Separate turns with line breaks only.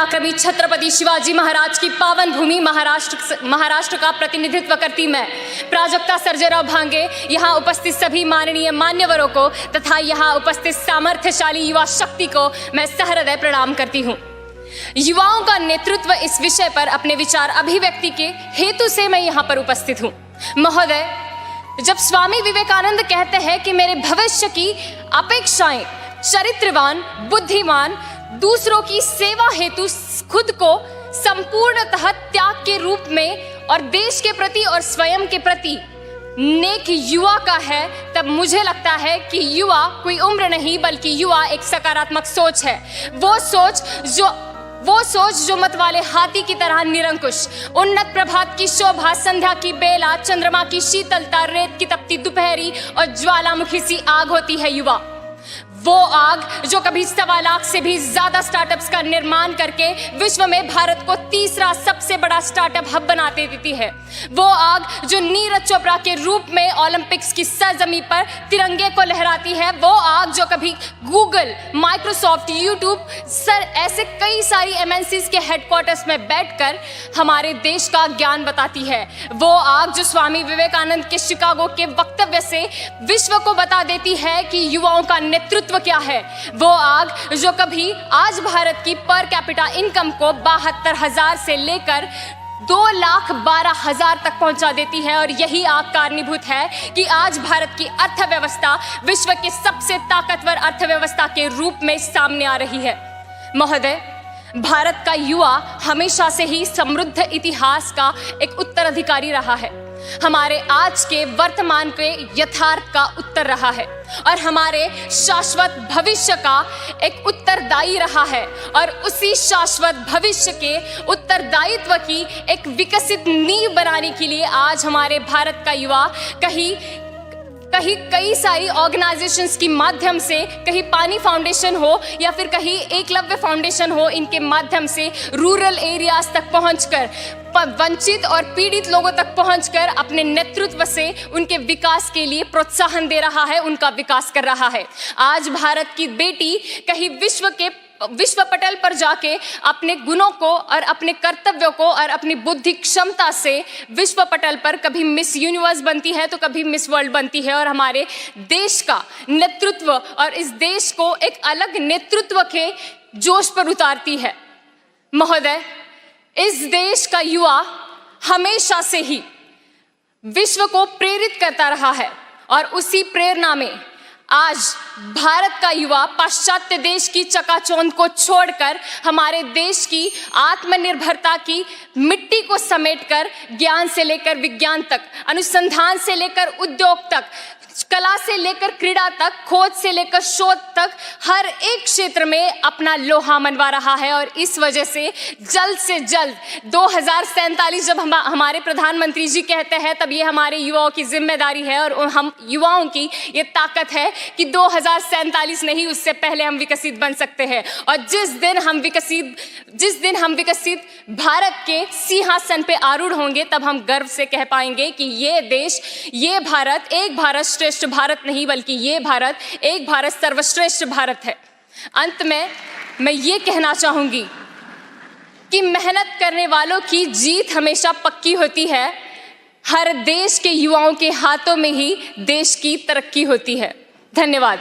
पराक्रमी छत्रपति शिवाजी महाराज की पावन भूमि महाराष्ट्र का प्रतिनिधित्व करती मैं प्राजक्ता सर्जेराव भांगे यहाँ उपस्थित सभी माननीय मान्यवरों को तथा यहाँ उपस्थित सामर्थ्यशाली युवा शक्ति को मैं सहृदय प्रणाम करती हूँ। युवाओं का नेतृत्व इस विषय पर अपने विचार अभिव्यक्ति के हेतु से मैं यहाँ पर उपस्थित हूँ। महोदय, जब स्वामी विवेकानंद कहते हैं कि मेरे भविष्य की अपेक्षाएं चरित्रवान, बुद्धिमान, दूसरों की सेवा हेतु खुद को संपूर्णतः त्याग के रूप में और देश के प्रति और स्वयं के प्रति नेक युवा का है, तब मुझे लगता है कि युवा कोई उम्र नहीं बल्कि युवा एक सकारात्मक सोच है। वो सोच जो मत वाले हाथी की तरह निरंकुश, उन्नत प्रभात की शोभा, संध्या की बेला, चंद्रमा की शीतलता, रेत की तपती दोपहरी और ज्वालामुखी सी आग होती है युवा। वो आग जो कभी 1.25 लाख से भी ज्यादा स्टार्टअप्स का निर्माण करके विश्व में भारत को तीसरा सबसे बड़ा स्टार्टअप हब बना देती है। वो आग जो नीरज चोपड़ा के रूप में ओलंपिक्स की सरजमी पर तिरंगे को लहराती है। वो आग जो कभी गूगल, माइक्रोसॉफ्ट, यूट्यूब ऐसे कई सारी MNCs के हेडक्वार्टर्स में बैठकर हमारे देश का ज्ञान बताती है। वो आग जो स्वामी विवेकानंद के शिकागो के वक्तव्य से विश्व को बता देती है कि युवाओं का नेतृत्व क्या है। वो आग जो कभी आज भारत की पर कैपिटा इनकम को 72,000 से लेकर 2,12,000 तक पहुंचा देती है और यही आग कारणीभूत है कि आज भारत की अर्थव्यवस्था विश्व के सबसे ताकतवर अर्थव्यवस्था के रूप में सामने आ रही है। महोदय, भारत का युवा हमेशा से ही समृद्ध इतिहास का एक उत्तराधिकारी रहा है, हमारे आज के वर्तमान के यथार्थ का उत्तर रहा है और हमारे शाश्वत भविष्य का एक उत्तरदायी रहा है। और उसी शाश्वत भविष्य के उत्तरदायित्व की एक विकसित नींव बनाने के लिए आज हमारे भारत का युवा कहीं कई सारी ऑर्गेनाइजेशंस की माध्यम से, कहीं पानी फाउंडेशन हो या फिर कहीं एकलव्य फाउंडेशन हो, इनके माध्यम से रूरल एरियाज तक पहुंचकर वंचित और पीड़ित लोगों तक पहुंचकर अपने नेतृत्व से उनके विकास के लिए प्रोत्साहन दे रहा है, उनका विकास कर रहा है। आज भारत की बेटी कहीं विश्व पटल पर जाके अपने गुणों को और अपने कर्तव्यों को और अपनी बुद्धि क्षमता से विश्व पटल पर कभी मिस यूनिवर्स बनती है तो कभी मिस वर्ल्ड बनती है और हमारे देश का नेतृत्व और इस देश को एक अलग नेतृत्व के जोश पर उतारती है। महोदय, इस देश का युवा हमेशा से ही विश्व को प्रेरित करता रहा है और उसी प्रेरणा में आज भारत का युवा पाश्चात्य देश की चकाचौंध को छोड़कर हमारे देश की आत्मनिर्भरता की मिट्टी को समेटकर ज्ञान से लेकर विज्ञान तक, अनुसंधान से लेकर उद्योग तक, कला से लेकर क्रीड़ा तक, खोज से लेकर शोध तक हर एक क्षेत्र में अपना लोहा मनवा रहा है। और इस वजह से जल्द 2047 जब हमारे प्रधानमंत्री जी कहते हैं तब ये हमारे युवाओं की जिम्मेदारी है और हम युवाओं की ये ताकत है कि 2047 नहीं, उससे पहले हम विकसित बन सकते हैं। और जिस दिन हम विकसित भारत के सिंहासन पे आरूढ़ होंगे तब हम गर्व से कह पाएंगे कि ये देश, ये भारत एक भारत श्रेष्ठ भारत नहीं बल्कि ये भारत एक भारत सर्वश्रेष्ठ भारत है। अंत में मैं ये कहना चाहूंगी कि मेहनत करने वालों की जीत हमेशा पक्की होती है। हर देश के युवाओं के हाथों में ही देश की तरक्की होती है। धन्यवाद।